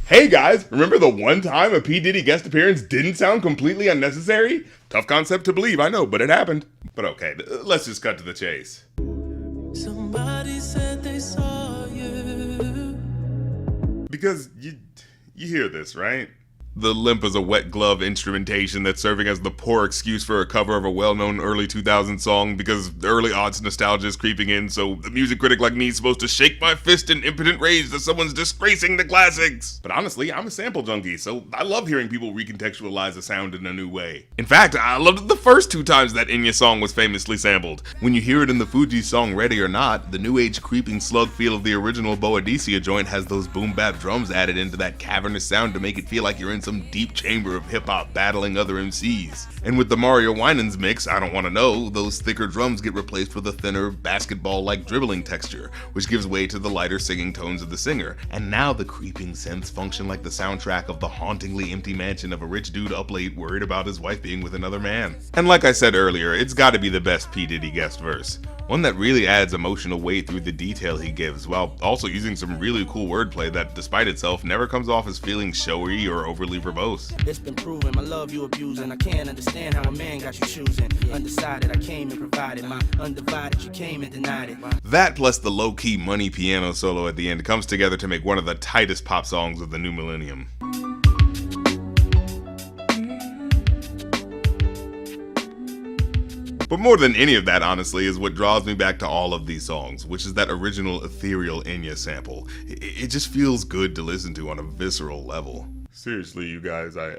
Hey guys, remember the one time a P. Diddy guest appearance didn't sound completely unnecessary? Tough concept to believe, I know, but it happened. But okay, let's just cut to the chase. Somebody said they saw you. Because you hear this, right? The limp as a wet glove instrumentation that's serving as the poor excuse for a cover of a well-known early 2000s song because early aughts nostalgia is creeping in, so the music critic like me is supposed to shake my fist in impotent rage that someone's disgracing the classics. But honestly, I'm a sample junkie, so I love hearing people recontextualize a sound in a new way. In fact, I loved it the first two times that Enya song was famously sampled. When you hear it in the Fugees song Ready or Not, the new age creeping slug feel of the original Boadicea joint has those boom bap drums added into that cavernous sound to make it feel like you're in some deep chamber of hip-hop battling other MCs. And with the Mario Winans mix, I Don't Wanna Know, those thicker drums get replaced with a thinner, basketball-like dribbling texture, which gives way to the lighter singing tones of the singer. And now the creeping synths function like the soundtrack of the hauntingly empty mansion of a rich dude up late worried about his wife being with another man. And like I said earlier, it's gotta be the best P. Diddy guest verse. One that really adds emotional weight through the detail he gives, while also using some really cool wordplay that, despite itself, never comes off as feeling showy or overly verbose. It's been proven my love you abusing. I can't understand how a man got you choosing. Undecided, I came and provided. My undivided, you came and denied it. That plus the low-key money piano solo at the end comes together to make one of the tightest pop songs of the new millennium. But more than any of that, honestly, is what draws me back to all of these songs, which is that original ethereal Enya sample. It just feels good to listen to on a visceral level. Seriously, you guys, I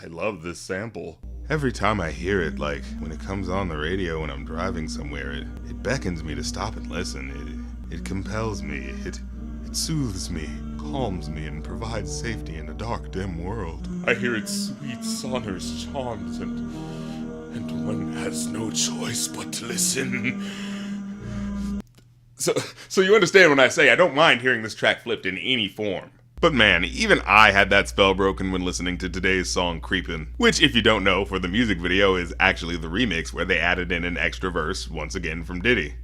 love this sample. Every time I hear it, like when it comes on the radio when I'm driving somewhere, it beckons me to stop and listen. It compels me. It soothes me, calms me, and provides safety in a dark, dim world. I hear its sweet, sonorous charms and one has no choice but to listen. So you understand when I say I don't mind hearing this track flipped in any form. But man, even I had that spell broken when listening to today's song Creepin, which, if you don't know, for the music video is actually the remix where they added in an extra verse, once again from Diddy.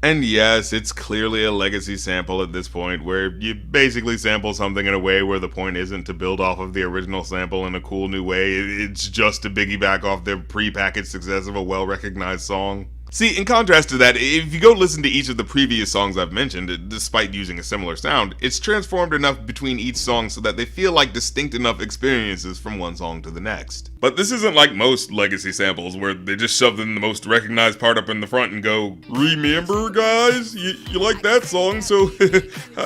And yes, it's clearly a legacy sample at this point, where you basically sample something in a way where the point isn't to build off of the original sample in a cool new way, it's just to piggyback off the pre-packaged success of a well-recognized song. See, in contrast to that, if you go listen to each of the previous songs I've mentioned, despite using a similar sound, it's transformed enough between each song so that they feel like distinct enough experiences from one song to the next. But this isn't like most legacy samples where they just shove in the most recognized part up in the front and go, "Remember guys, you like that song, so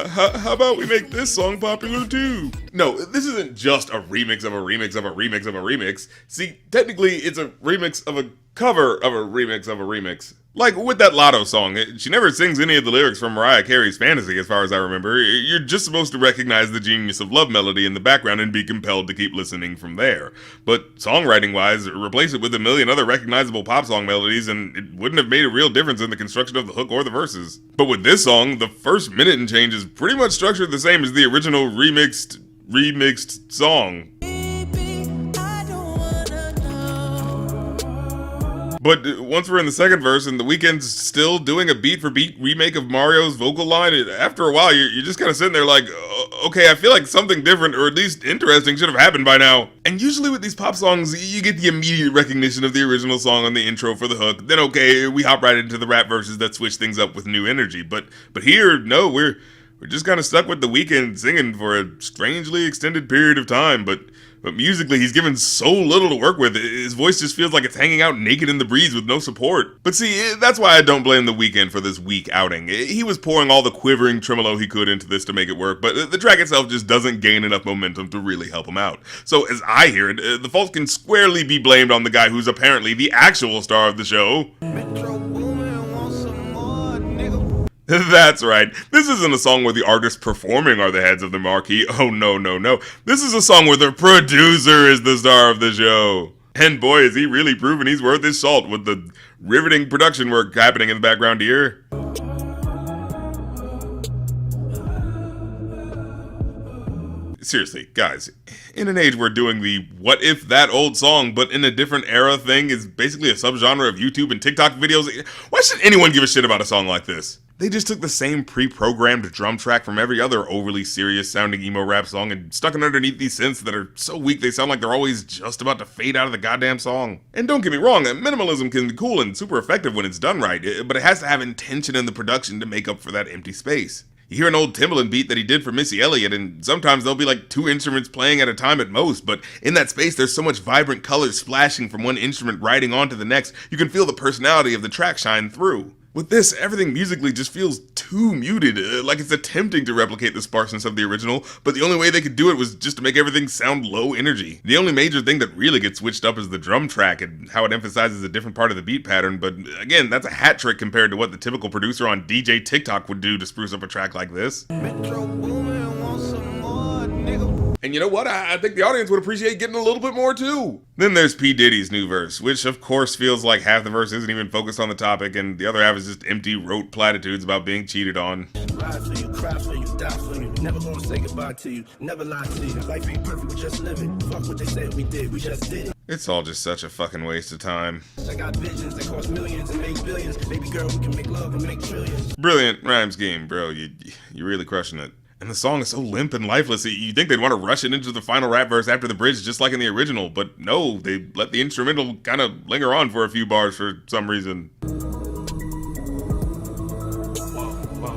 how about we make this song popular too?" No, this isn't just a remix of a remix of a remix of a remix. See, technically it's a remix of a cover of a remix of a remix. Like with that Lotto song, she never sings any of the lyrics from Mariah Carey's Fantasy as far as I remember. You're just supposed to recognize the genius of Love Melody in the background and be compelled to keep listening from there. But songwriting wise, replace it with a million other recognizable pop song melodies and it wouldn't have made a real difference in the construction of the hook or the verses. But with this song, the first minute and change is pretty much structured the same as the original remixed song. But once we're in the second verse and the Weeknd's still doing a beat for beat remake of Mario's vocal line, after a while you're just kind of sitting there like, okay, I feel like something different or at least interesting should have happened by now. And usually with these pop songs, you get the immediate recognition of the original song on the intro for the hook. Then okay, we hop right into the rap verses that switch things up with new energy. But here, no, we're just kind of stuck with the Weeknd singing for a strangely extended period of time, but musically, he's given so little to work with. His voice just feels like it's hanging out naked in the breeze with no support. But see, that's why I don't blame the Weeknd for this weak outing. He was pouring all the quivering tremolo he could into this to make it work, but the track itself just doesn't gain enough momentum to really help him out. So as I hear it, the fault can squarely be blamed on the guy who's apparently the actual star of the show. That's right. This isn't a song where the artists performing are the heads of the marquee. Oh no. This is a song where the producer is the star of the show. And boy, is he really proven he's worth his salt with the riveting production work happening in the background here. Seriously, guys, in an age where doing the what if that old song but in a different era thing is basically a subgenre of YouTube and TikTok videos, why should anyone give a shit about a song like this? They just took the same pre-programmed drum track from every other overly serious sounding emo rap song and stuck it underneath these synths that are so weak they sound like they're always just about to fade out of the goddamn song. And don't get me wrong, minimalism can be cool and super effective when it's done right, but it has to have intention in the production to make up for that empty space. You hear an old Timbaland beat that he did for Missy Elliott, and sometimes there'll be like 2 instruments playing at a time at most, but in that space there's so much vibrant colors splashing from one instrument riding onto the next, you can feel the personality of the track shine through. With this, everything musically just feels too muted, like it's attempting to replicate the sparseness of the original, but the only way they could do it was just to make everything sound low energy. The only major thing that really gets switched up is the drum track and how it emphasizes a different part of the beat pattern, but again, that's a hat trick compared to what the typical producer on DJ TikTok would do to spruce up a track like this. Metro Boomin wants some more, nigga. And you know what? I think the audience would appreciate getting a little bit more too. Then there's P. Diddy's new verse, which of course feels like half the verse isn't even focused on the topic and the other half is just empty rote platitudes about being cheated on. Ride for you, cry for you, die for you. Never gonna say goodbye to you, never lie to you. Life ain't perfect, we just live it. Fuck what they said we did, we just did it. It's all just such a fucking waste of time. I got visions that cost millions and make billions. Baby girl, we can make love and make trillions. Brilliant rhyme scheme, bro. You're really crushing it. And the song is so limp and lifeless, you'd think they'd want to rush it into the final rap verse after the bridge just like in the original, but no, they let the instrumental kind of linger on for a few bars for some reason.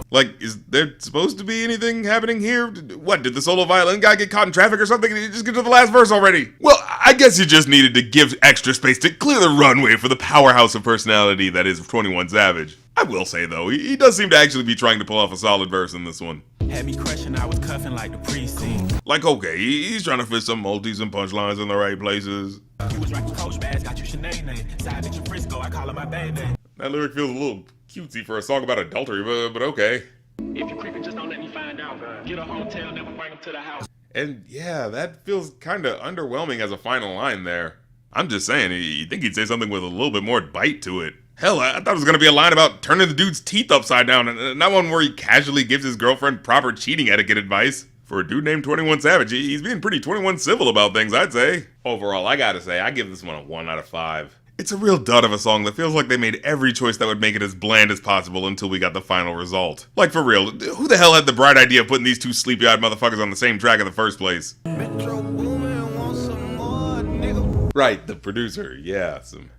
Like, is there supposed to be anything happening here? What, did the solo violin guy get caught in traffic or something? Did you just get to the last verse already? Well, I guess you just needed to give extra space to clear the runway for the powerhouse of personality that is 21 Savage. I will say though, he does seem to actually be trying to pull off a solid verse in this one. Had me crushing, I was cuffing like the precinct. Like, okay, he's trying to fit some multis and punchlines in the right places. You was rocking Coach bags, got you Sinead. Side bitch in Frisco, I call her my baby. That lyric feels a little cutesy for a song about adultery, but okay. If you creepin', just don't let me find out. Get a hotel, never bring him to the house. And yeah, that feels kinda underwhelming as a final line there. I'm just saying, you'd think he'd say something with a little bit more bite to it. Hell, I thought it was gonna be a line about turning the dude's teeth upside down, and not one where he casually gives his girlfriend proper cheating etiquette advice. For a dude named 21 Savage, he's being pretty 21 civil about things, I'd say. Overall, I gotta say, I give this one a 1 out of 5. It's a real dud of a song that feels like they made every choice that would make it as bland as possible until we got the final result. Like, for real, who the hell had the bright idea of putting these two sleepy-eyed motherfuckers on the same track in the first place? Metro Boomin wants some more, nigga. Right, the producer, yeah, some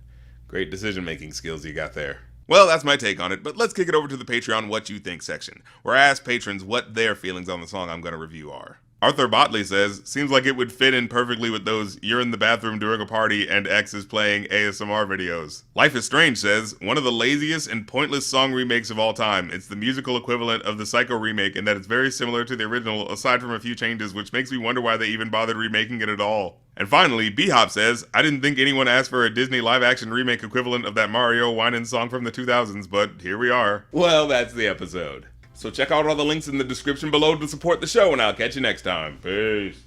great decision-making skills you got there. Well, that's my take on it, but let's kick it over to the Patreon What You Think section, where I ask patrons what their feelings on the song I'm going to review are. Arthur Botley says, seems like it would fit in perfectly with those you're in the bathroom during a party and X is playing ASMR videos. Life is Strange says, one of the laziest and pointless song remakes of all time. It's the musical equivalent of the Psycho remake in that it's very similar to the original aside from a few changes, which makes me wonder why they even bothered remaking it at all. And finally, B-Hop says, I didn't think anyone asked for a Disney live-action remake equivalent of that Mario whining song from the 2000s, but here we are. Well, that's the episode. So check out all the links in the description below to support the show, and I'll catch you next time. Peace.